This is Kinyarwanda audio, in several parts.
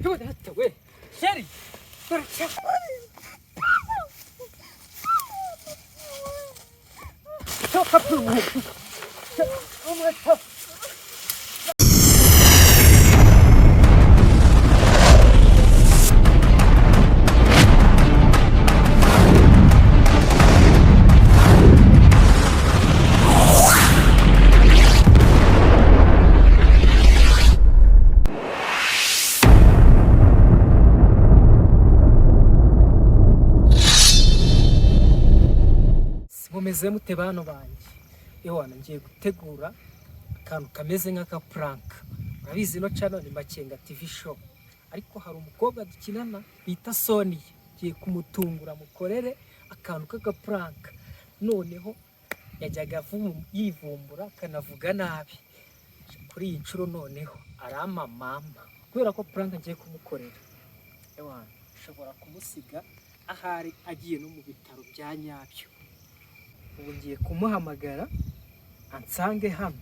Hewe data we sheri toka pumwe mumeze mute bano banjye ewana ngiye gutegura akantu kameze nk'aka prank. Urabizi no channel ni Makenga TV show, ariko hari umukobwa dukinana bita Sonia, ngiye kumutungura mukorere akantu k'aka prank. Noneho yajyaga yivumbura kanavuga nabi, kuri iyi nshuro noneho arama mama kubera ko prank ngiye kumukorera. Ewana ushobora kumusiga ahari agiye no mu bitaro bya nyabyo. Ubu ngiye kumuhamagara ansange hano,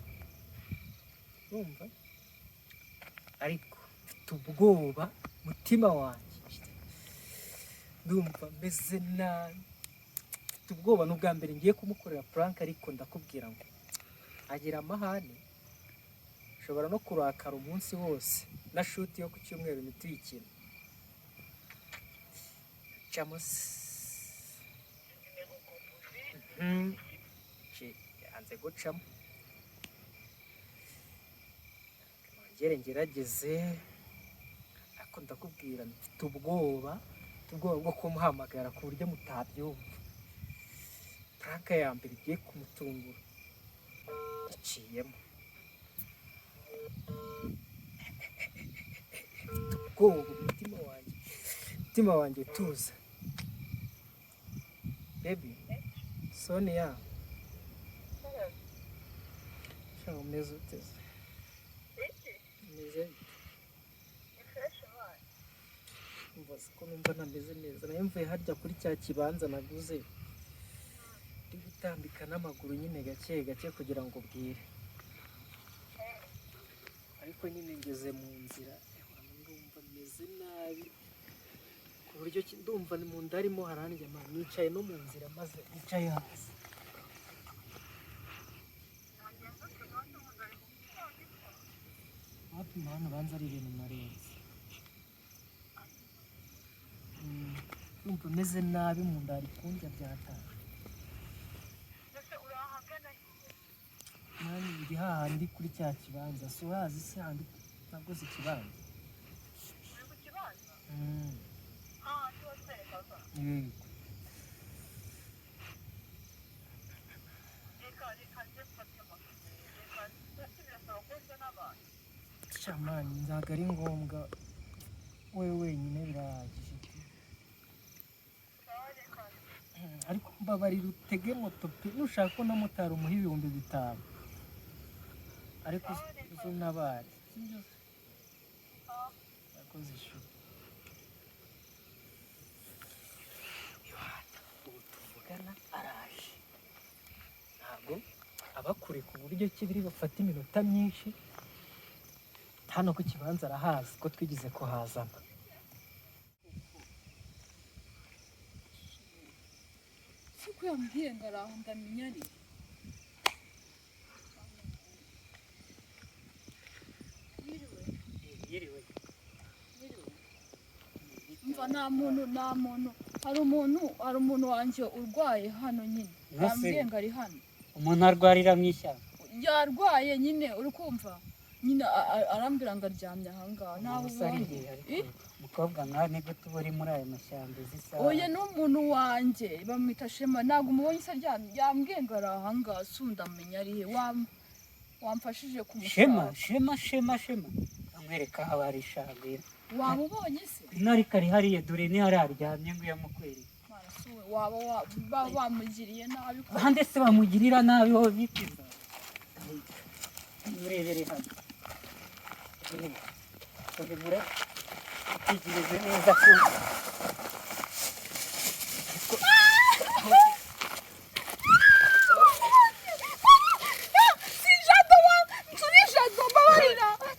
urumva, ariko mfite ubwoba mutima wanjye, ndumva meze nabi, mfite ubwoba. N'ubwa mbere ngiye kumukorera prank, ariko ndakubwira ngo agira amahane, ushobora no kurakara umunsi wose na shoot yo ku cyumweru ntituyikina. Yanze gucamo, ngerageze, ariko ndakubwira mfite ubwoba bwo kumuhamagara ku buryo mutabyumva. Prank ya mbere igiye kumutungura iciyemo. Ubwoba umutima wanjye tuza. Baby Sonia, shaka umeze uteze? Umeze mbaza ko numva nameze neza. Nayo mvuye harya kuri cya kibanza naguze, ndi gutambika n'amaguru nyine gake gake kugira ngo bwire, ariko nyine ngeze mu nzira ndumva meze nabi ku buryo ndumva ni mu nda harimo harandya. Nicaye no mu nzira maze nicaye hasi. Hafi hano banza ari ibintu narenze. Ndumva meze nabi, mu nda hari kundya byataye. Mani ndi hahandi kuri cya kibanza, so hazi se handi naguze ikibanza. Shamani nzaga ari ngombwa, wewe wenyine birahagije. Ariko mbabarira utege moto pe, nushaka ko na motari umuha 5,000, ariko zo nabari sibyo akoze ishu. Tuvugana araje, ntabwo abakure ku buryo kibiri bafata iminota myinshi. Hano ku kibanza arahazi ko twigize kuhazana. Siko yambwiye ngo araho ndamenya ari. Yiriwe. Mva nta muntu hari umuntu wanje urwaye hano nyine. Yambwiye ngo ari hano. Umuntu arwarira mu ishyamba? Yarwaye nyine, uri kumva? Nyine arambwira ngo aryamye ahangaha. Naho umukobwa nkawe nibwo tuba uri muri ayo mashyamba zisa. Oya n'umuntu wanje bamwita Shema, ntabwo umubonye se aryamye. Yambwiye ngo ari ahangaha, sundamenya ari he. Wamfashije kumushaka. Shema amwereka aho ari shambira. Wamubonye se? Nari kari hariye, dore ni hari aryamye ngo yamukwereye. Waba wamugiriye nabi ko? Bande se bamugirira nabi ho bikiza. Urebere hano. Urebure. Igireze neza ko.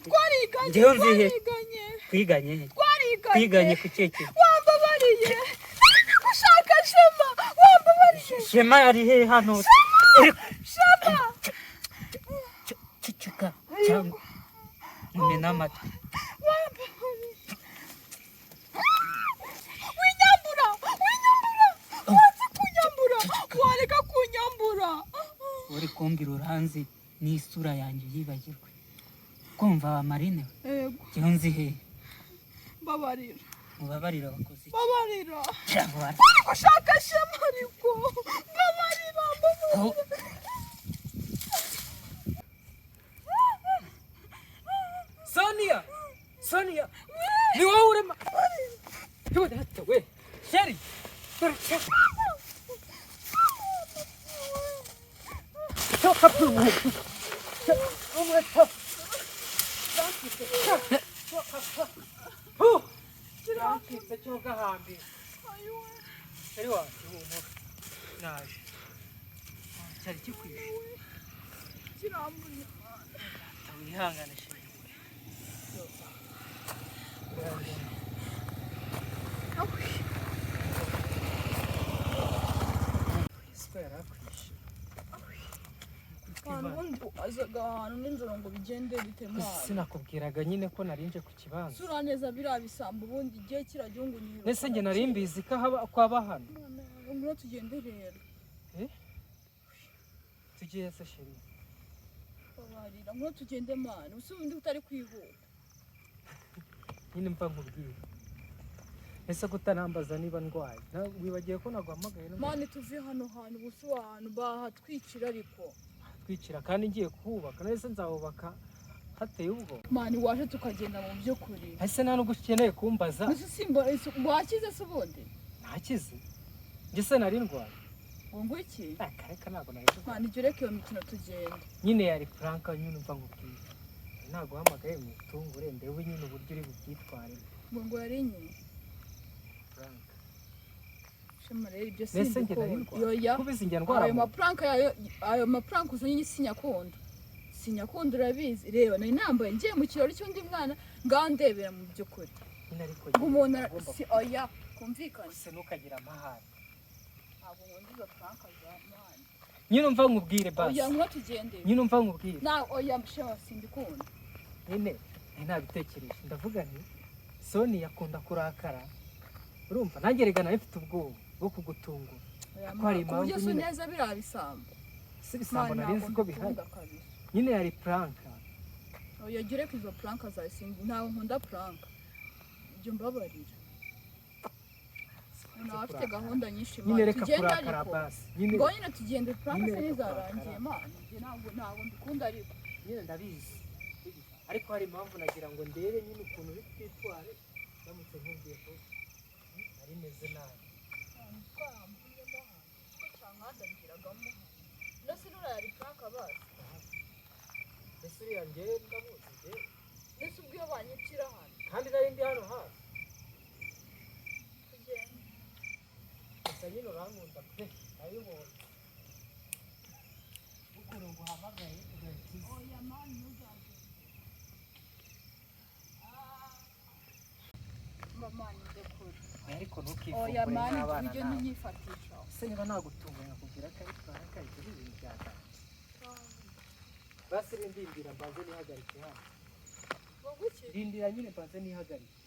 Twariganye. Twiganye. twiganye ku keke. Wambabariye. Gushaka Shema. Wambabariye. Shema ari he hano? Shema. Cicika cyangwa mumena amatwi. Winyambura. Wazi kunyambura. Wareka kunyambura. Uri kumbwira uranzi n'isura yanjye yibagirwe. Kumva wa Marine? Yego. Cyo nzi he? Babarira. Mubabarira abakozi. Babarira. Cyangwa Gushaka Shema ariko. Babarira. Sonia. Ni wowe urema. Hebu data we. Sheri. Toka pumu. Toka hambi. Sheri wa kibuno. Naje. Cyari kikwishe. Kirambuye. Wihangane sheri. Azaga ahantu n'injoro ngo bigende bitemara. Sinakubwiraga nyine ko narinje ku kibanza. Sura neza biriya bisambo ubundi igihe kirajya ngo ni. Nese nge narimbizi ko kwaba hano. Ngo tugende rero. Tugiye se sheri. Babarira ngo tugende mana. Usubundi utari kwihuta. Nyine mva nkubwira. Ese kutanambaza niba ndwaye. Wibagiye ko naguhamagaye no. Mane tuve hano hantu busu ahantu bahatwicira ariko. Twicira kandi ngiye kuhubaka. Nese nzahubaka hateye ubwo. Mane waje tukagenda mu byo kuri. Ese nta nubwo ukeneye kumbaza. Ese simba wakize se ubundi? Ntakize. Ngese nari ndwaye. Ngo iki? Akareka ntabwo nari. Mane jye reka iyo mikino tugenda. Nyine yari Franka nyine mva nkubwira. Naguhamagaye mu tungure ndewe nyine uburyo uri bubyitware. Ngo yari nyine. Franka. Shema rero ibyo sindiko. Yoya. Kubizi njya ndwara. Ayo maprank uzanye sinyakunda. Sinyakunda urabizi. Reba nari nambaye ngiye mu kirori cy'undi mwana ngandebera mu byo kuri. Nyine ariko umuntu si oya kumvikana se nukagira amahane. Abo ngizo prank za mwana. Nyine umva nkubwire basi. Oya nko tugende. Nyine umva nkubwire. Na oya mshewa sindikunda. Nyine ntabitekereje. Ndavuga nti Soni yakunda kurakara. Urumva nanjye regana ifite ubwoba bwo kugutungura. Kwari impamvu nyine. Kujya neza birabisamba. Sibisamba narinzi ko bihari. Nyine yari prank. Oya gire ko izo prank za sindi ntawe nkunda prank. Ibyo mbabarira. Afite gahunda nyinshi mwana. Tugenda ariko. Ngo nyine tugende prank se nizarangiye mana. Nje ntabwo ndikunda ariko. Nyine ndabizi. Ariko hari impamvu nagira ngo ndebe nyine ukuntu uri kwitware. Ndamutse nkumviye ko ari meze nabi. Nasi nura yari prank abasi. Ese yanjye ndamuzi. Nese ubwiyo banyicira hano. Kandi nari ndi hano hafi. Tugende. Ese nyine urankunda pe. Ayibonye. Ukuru ngo hamagaye ugakiza. Oya mani ntuzaze. Mama ndekura. Ariko ntukifumbure oya mani n'abana ibyo nyifatisha. Se niba nagutunguye nakubwira ko ari Franka ibyo ibintu byaka. Basi rindira mbanze nihagarike hano. Bonguki? Rindira nyine mbanze nihagarike.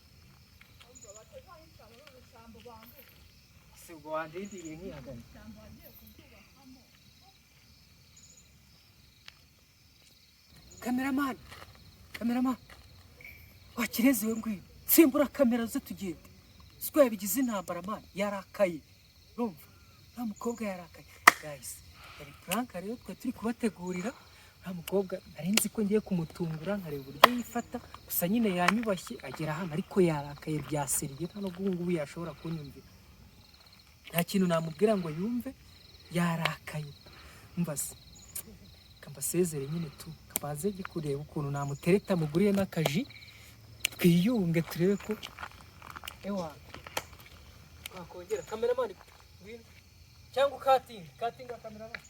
Ubwo batazanye cyane n'urusambo bangu. Se ubwo wandindiriye nkihagarike. Cyangwa bagiye kubyubakamo. Cameraman. Wakireze we ngwino. Simbura kamera zo tugende. Siko yabigize intambara man yarakaye. Urumva? Nta mukobwa yarakaye. Guys, yari prank rero turi kubategurira. Nta mukobwa narinzi ko ngiye kumutungura nkareba uburyo yifata. Gusa nyine yanyubashye agera hano ariko yarakaye byaseriye nta no guhungu yashobora kunyumvira. Nta kintu namubwira ngo yumve yarakaye. Umvaze. Kambasezere nyine tu. Kabaze gikureba ukuntu namutereta muguriye n'akaji. Twiyunge turebe ko ewa wakongera cameraman ngwino cyangwa katinga cameraman